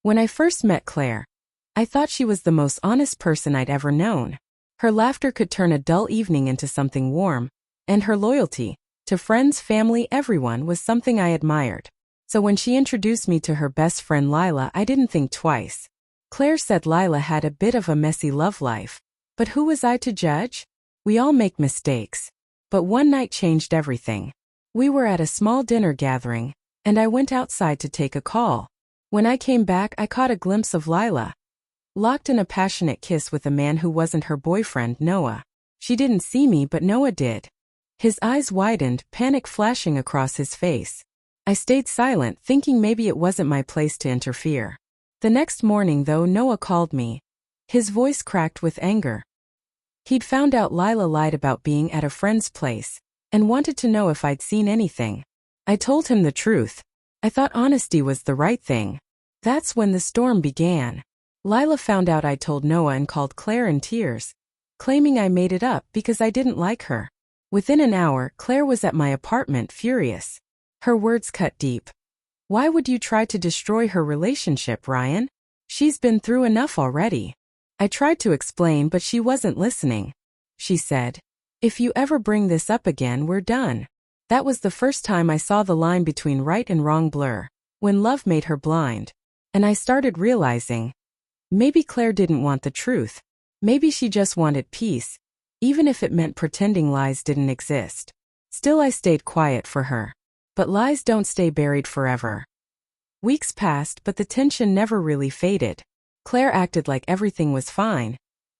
When I first met Claire, I thought she was the most honest person I'd ever known. Her laughter could turn a dull evening into something warm, and her loyalty, to friends, family, everyone, was something I admired. So when she introduced me to her best friend Lila, I didn't think twice. Claire said Lila had a bit of a messy love life, but who was I to judge? We all make mistakes. But one night changed everything. We were at a small dinner gathering, and I went outside to take a call. When I came back, I caught a glimpse of Lila, locked in a passionate kiss with a man who wasn't her boyfriend, Noah. She didn't see me, but Noah did. His eyes widened, panic flashing across his face. I stayed silent, thinking maybe it wasn't my place to interfere. The next morning, though, Noah called me. His voice cracked with anger. He'd found out Lila lied about being at a friend's place, and wanted to know if I'd seen anything. I told him the truth. I thought honesty was the right thing. That's when the storm began. Lila found out I told Noah and called Claire in tears, claiming I made it up because I didn't like her. Within an hour, Claire was at my apartment, furious. Her words cut deep. Why would you try to destroy her relationship, Ryan? She's been through enough already. I tried to explain, but she wasn't listening. She said, if you ever bring this up again, we're done. That was the first time I saw the line between right and wrong blur, when love made her blind. And I started realizing, maybe Claire didn't want the truth. Maybe she just wanted peace, even if it meant pretending lies didn't exist. Still, I stayed quiet for her. But lies don't stay buried forever. Weeks passed, but the tension never really faded. Claire acted like everything was fine.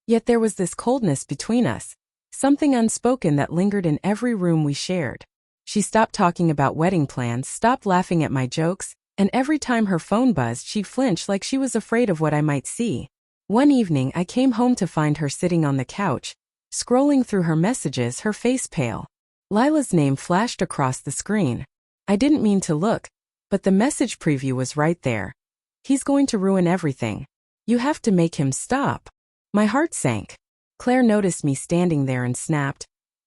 Yet there was this coldness between us, something unspoken that lingered in every room we shared. She stopped talking about wedding plans, stopped laughing at my jokes, and every time her phone buzzed, she'd flinch like she was afraid of what I might see. One evening, I came home to find her sitting on the couch, scrolling through her messages, her face pale. Lila's name flashed across the screen. I didn't mean to look, but the message preview was right there. He's going to ruin everything. You have to make him stop. My heart sank. Claire noticed me standing there and snapped,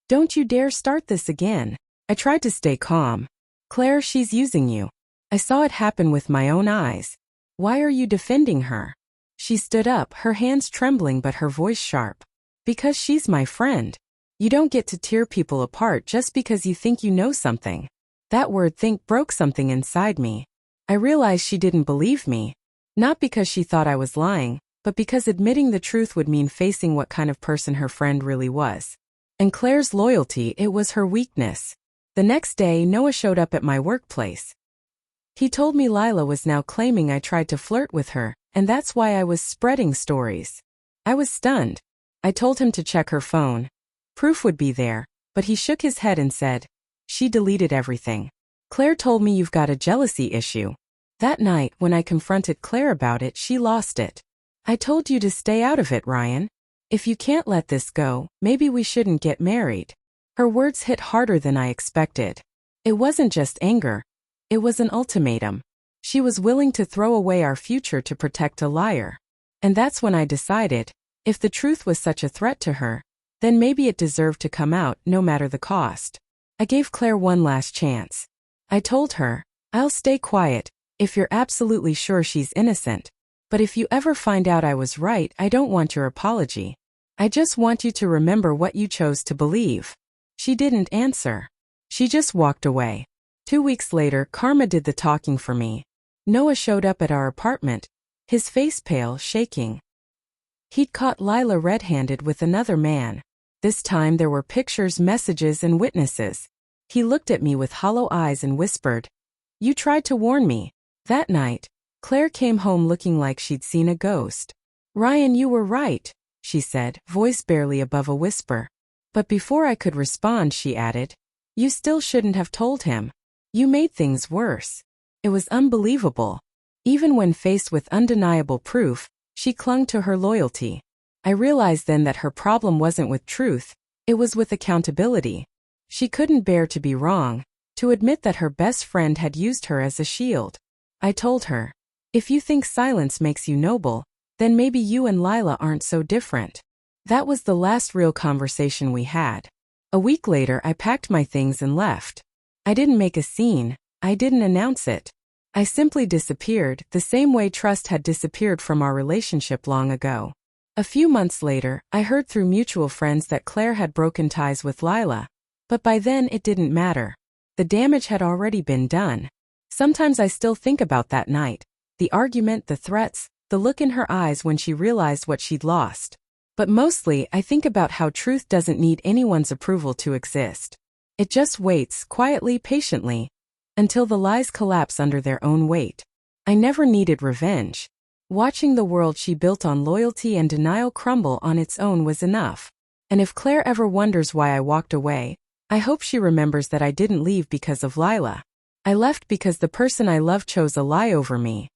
don't you dare start this again. I tried to stay calm. Claire, she's using you. I saw it happen with my own eyes. Why are you defending her? She stood up, her hands trembling but her voice sharp. Because she's my friend. You don't get to tear people apart just because you think you know something. That word think broke something inside me. I realized she didn't believe me. Not because she thought I was lying, but because admitting the truth would mean facing what kind of person her friend really was. And Claire's loyalty, it was her weakness. The next day, Noah showed up at my workplace. He told me Lila was now claiming I tried to flirt with her, and that's why I was spreading stories. I was stunned. I told him to check her phone. Proof would be there, but he shook his head and said, she deleted everything. Claire told me you've got a jealousy issue. That night, when I confronted Claire about it, she lost it. I told you to stay out of it, Ryan. If you can't let this go, maybe we shouldn't get married. Her words hit harder than I expected. It wasn't just anger. It was an ultimatum. She was willing to throw away our future to protect a liar. And that's when I decided, if the truth was such a threat to her, then maybe it deserved to come out no matter the cost. I gave Claire one last chance. I told her, I'll stay quiet, if you're absolutely sure she's innocent. But if you ever find out I was right, I don't want your apology. I just want you to remember what you chose to believe. She didn't answer. She just walked away. 2 weeks later, karma did the talking for me. Noah showed up at our apartment, his face pale, shaking. He'd caught Lila red-handed with another man. This time there were pictures, messages, and witnesses. He looked at me with hollow eyes and whispered, you tried to warn me. That night, Claire came home looking like she'd seen a ghost. Ryan, you were right, she said, voice barely above a whisper. But before I could respond, she added, you still shouldn't have told him. You made things worse. It was unbelievable. Even when faced with undeniable proof, she clung to her loyalty. I realized then that her problem wasn't with truth, it was with accountability. She couldn't bear to be wrong, to admit that her best friend had used her as a shield. I told her, if you think silence makes you noble, then maybe you and Lila aren't so different. That was the last real conversation we had. A week later, I packed my things and left. I didn't make a scene, I didn't announce it. I simply disappeared, the same way trust had disappeared from our relationship long ago. A few months later, I heard through mutual friends that Claire had broken ties with Lila. But by then it didn't matter. The damage had already been done. Sometimes I still think about that night. The argument, the threats, the look in her eyes when she realized what she'd lost. But mostly, I think about how truth doesn't need anyone's approval to exist. It just waits, quietly, patiently, until the lies collapse under their own weight. I never needed revenge. Watching the world she built on loyalty and denial crumble on its own was enough. And if Claire ever wonders why I walked away, I hope she remembers that I didn't leave because of Lila. I left because the person I loved chose a lie over me.